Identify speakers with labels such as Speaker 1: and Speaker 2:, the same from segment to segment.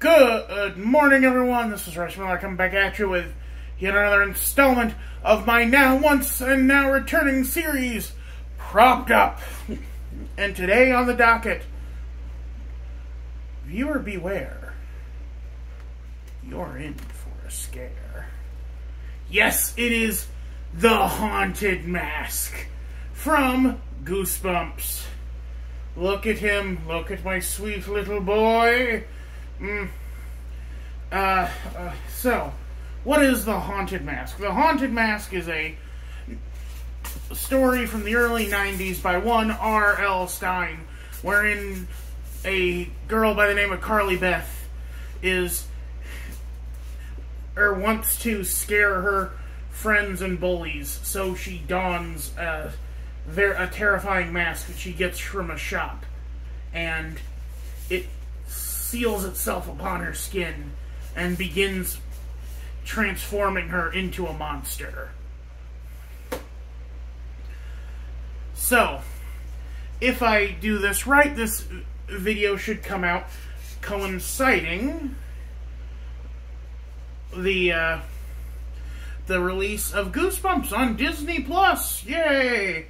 Speaker 1: Good morning, everyone. This is Royce coming back at you with yet another installment of my now once and now returning series, Propped Up. And today on the docket, viewer beware. You're in for a scare. Yes, it is the Haunted Mask from Goosebumps. Look at him. Look at my sweet little boy. So, what is the Haunted Mask? The Haunted Mask is a story from the early 90s by one R.L. Stine, wherein a girl by the name of Carly Beth wants to scare her friends and bullies, so she dons a terrifying mask that she gets from a shop, and it seals itself upon her skin and begins transforming her into a monster. So, if I do this right, this video should come out coinciding the release of Goosebumps on Disney Plus. Yay!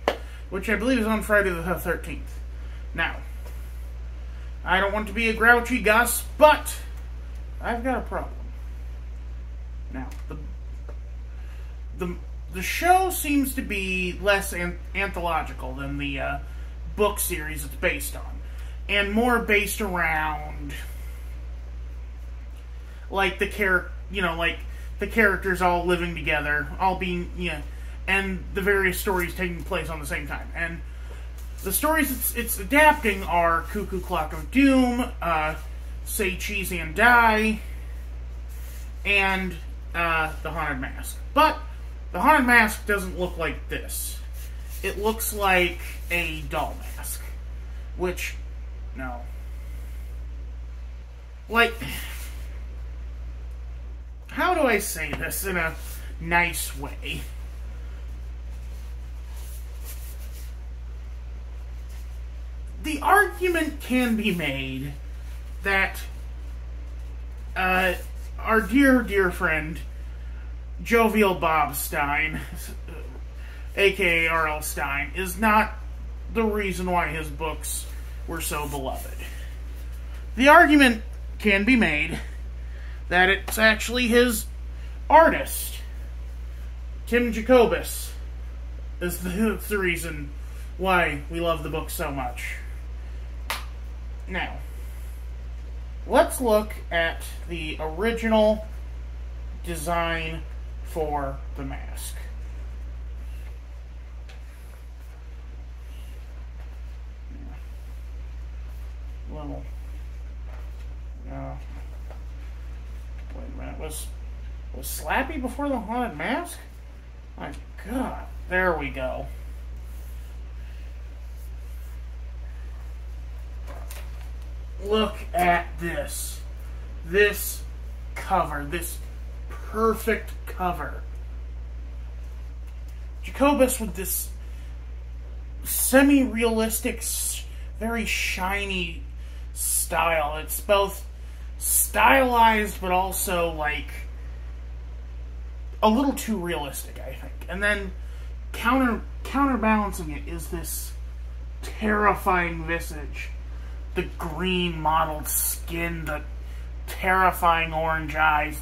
Speaker 1: Which I believe is on Friday the 13th. Now, I don't want to be a grouchy Gus, but I've got a problem. Now, the show seems to be less anthological than the book series it's based on, and more based around like the characters all living together, all being and the various stories taking place on the same time. And the stories it's adapting are Cuckoo Clock of Doom, Say Cheese and Die, and The Haunted Mask. But The Haunted Mask doesn't look like this. It looks like a doll mask. Which, no. Like, how do I say this in a nice way? The argument can be made that our dear friend, Jovial Bob Stine, aka R.L. Stine, is not the reason why his books were so beloved. The argument can be made that it's actually his artist, Tim Jacobus, is the reason why we love the book so much. Now, let's look at the original design for the mask. Little, wait a minute, was Slappy before the Haunted Mask? My God, there we go. Look at this. This cover. This perfect cover. Jacobus with this semi-realistic, very shiny style. It's both stylized, but also, like, a little too realistic, I think. And then counterbalancing it is this terrifying visage. The green mottled skin, the terrifying orange eyes,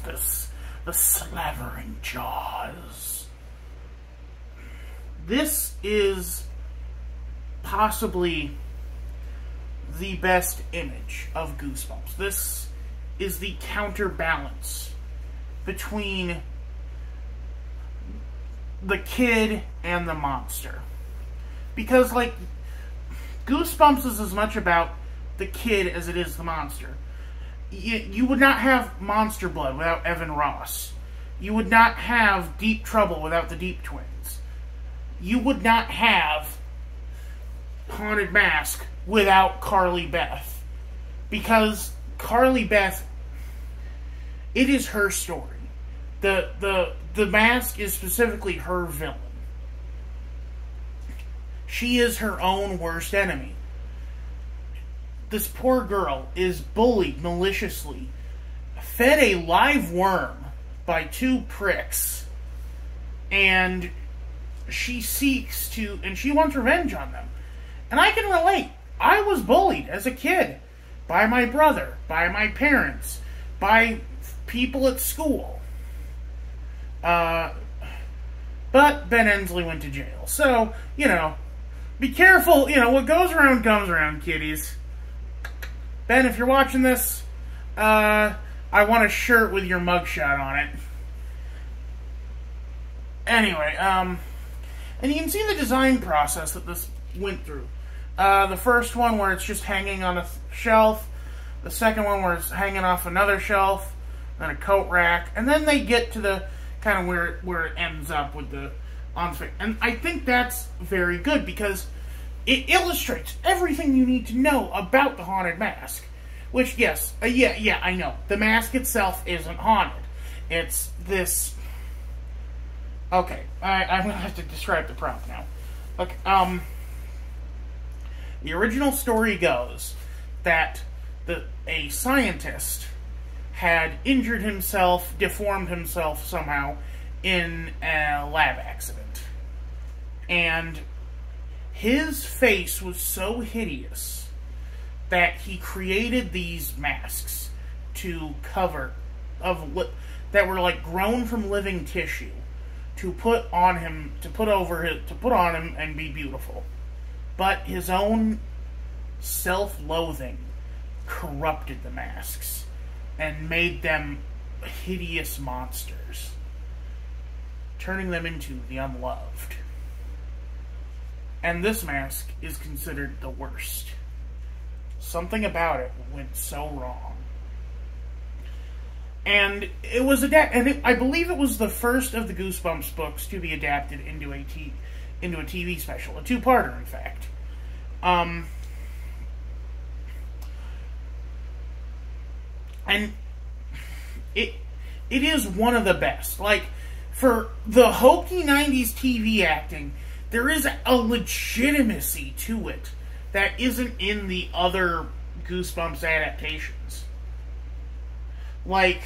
Speaker 1: the slavering jaws. This is possibly the best image of Goosebumps. This is the counterbalance between the kid and the monster. Because, like, Goosebumps is as much about the kid as it is the monster. You would not have Monster Blood without Evan Ross. You would not have Deep Trouble without the Deep Twins. You would not have Haunted Mask without Carly Beth. Because Carly Beth, it is her story. The mask is specifically her villain. She is her own worst enemy. This poor girl is bullied maliciously fed a live worm by 2 pricks, and she wants revenge on them. And I can relate. I was bullied as a kid by my brother, by my parents, by people at school. But Ben Ensley went to jail. So, be careful. What goes around comes around, kiddies. Ben, if you're watching this, I want a shirt with your mugshot on it. Anyway, and you can see the design process that this went through. The first one where it's just hanging on a shelf. The second one where it's hanging off another shelf. Then a coat rack. And then they get to the kind of where it ends up with the on-screen. And I think that's very good because it illustrates everything you need to know about the Haunted Mask. Which, yes, yeah, I know. The mask itself isn't haunted. It's this... Okay, I'm going to have to describe the prop now. Look, the original story goes that a scientist had injured himself, deformed himself somehow in a lab accident. And his face was so hideous that he created these masks to cover that were like grown from living tissue to put on him and be beautiful. But his own self-loathing corrupted the masks and made them hideous monsters, turning them into the unloved. And this mask is considered the worst. Something about it went so wrong. And it was I believe it was the first of the Goosebumps books to be adapted into a TV special, a 2-parter, in fact. And it is one of the best. Like, for the hokey 90s TV acting, there is a legitimacy to it that isn't in the other Goosebumps adaptations. Like,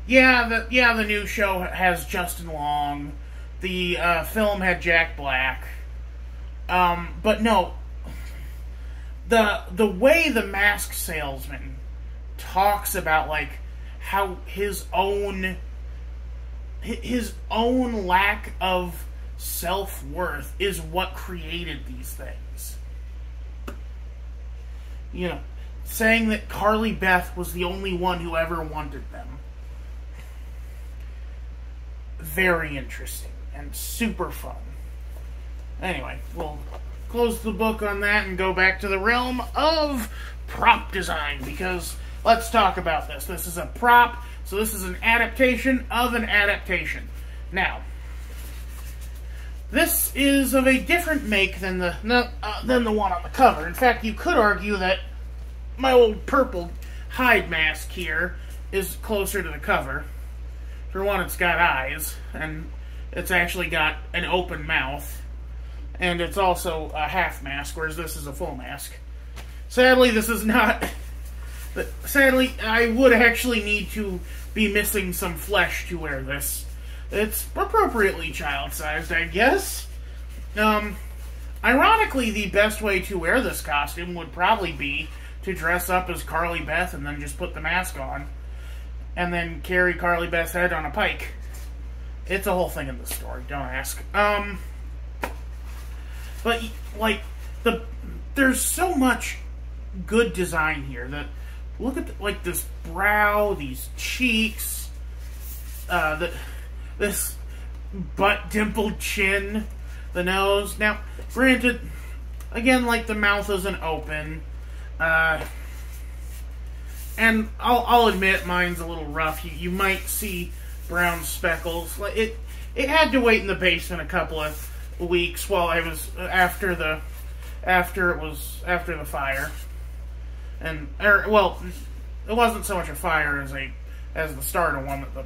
Speaker 1: the new show has Justin Long. The film had Jack Black. But no, the way the mask salesman talks about, like, how his own lack of self-worth is what created these things. Saying that Carly Beth was the only one who ever wanted them. Very interesting and super fun. Anyway, we'll close the book on that and go back to the realm of prop design, because let's talk about this. This is a prop, so this is an adaptation of an adaptation. Now, this is of a different make than the one on the cover. In fact, you could argue that my old purple hide mask here is closer to the cover. For one, it's got eyes, and it's actually got an open mouth. And it's also a half mask, whereas this is a full mask. Sadly, this is not... Sadly, I would actually need to be missing some flesh to wear this. It's appropriately child-sized, I guess. Ironically, the best way to wear this costume would probably be to dress up as Carly Beth and then just put the mask on. And then carry Carly Beth's head on a pike. It's a whole thing in the story, don't ask. But, like, there's so much good design here that, look at, like, this brow, these cheeks, this butt-dimpled chin, the nose. Now, granted, again, like, the mouth isn't open, and I'll admit mine's a little rough. You might see brown speckles. Like, it had to wait in the basement a couple of weeks while I was after the fire, well, it wasn't so much a fire as the start of one that the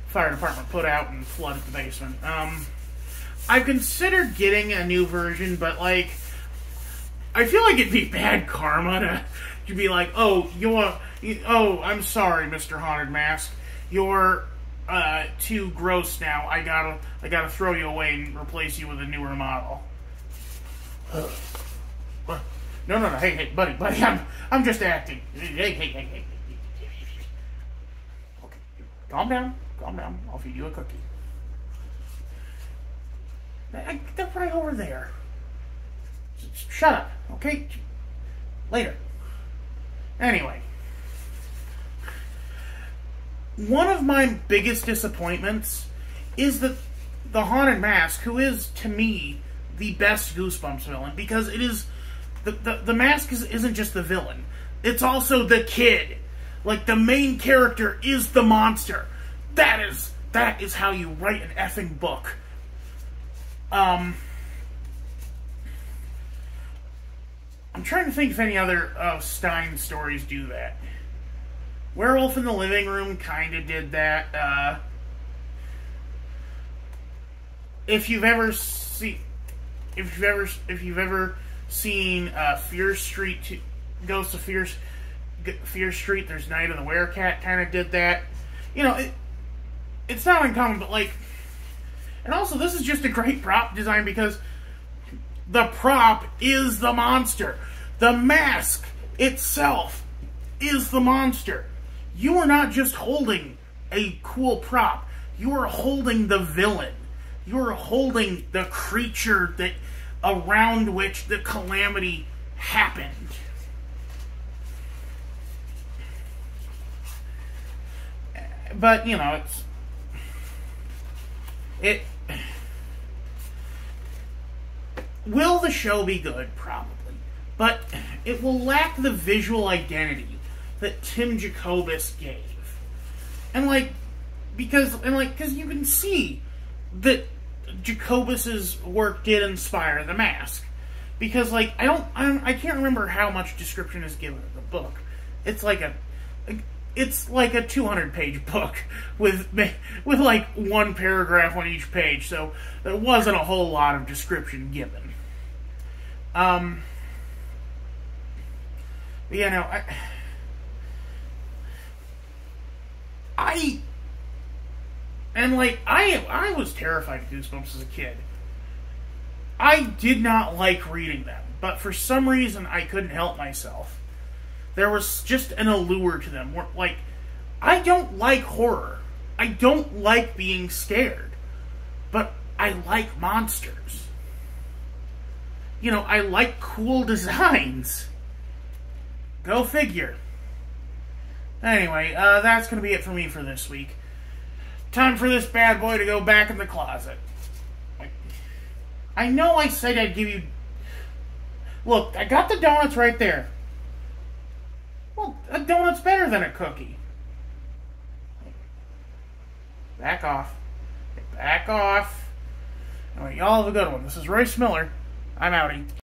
Speaker 1: fire department put out and flooded the basement. I've considered getting a new version, but, like, I feel like it'd be bad karma you'd be like, oh, I'm sorry, Mr. Haunted Mask. You're too gross now. I gotta throw you away and replace you with a newer model. No. Hey, buddy. I'm just acting. Hey. Okay, calm down. I'll feed you a cookie. They're right over there. Shut up, okay? Later. Anyway. One of my biggest disappointments is that the Haunted Mask, who is, to me, the best Goosebumps villain, because it is... The mask isn't just the villain. It's also the kid. Like, the main character is the monster. That is how you write an effing book. I'm trying to think if any other Stein stories do that. Werewolf in the Living Room kind of did that. If you've ever seen Fear Street, Ghosts of Fear Street, there's Night of the Werecat kind of did that. You know, it's not uncommon, but like, and also this is just a great prop design because the prop is the monster. The mask itself is the monster. You are not just holding a cool prop. You are holding the villain. You are holding the creature that around which the calamity happened. But, you know, will the show be good? Probably. But it will lack the visual identity that Tim Jacobus gave. And because you can see that Jacobus's work did inspire The Mask. Because, I can't remember how much description is given in the book. It's like a 200-page book with one paragraph on each page, so there wasn't a whole lot of description given. You know, I was terrified of Goosebumps as a kid. I did not like reading them, but for some reason I couldn't help myself. There was just an allure to them. I don't like horror. I don't like being scared. But I like monsters. You know, I like cool designs. Go figure. Anyway, that's going to be it for me for this week. Time for this bad boy to go back in the closet. I know I said I'd give you... Look, I got the donuts right there. Well, a donut's better than a cookie. Back off. Back off. Anyway, y'all have a good one. This is Royce Miller. I'm outie.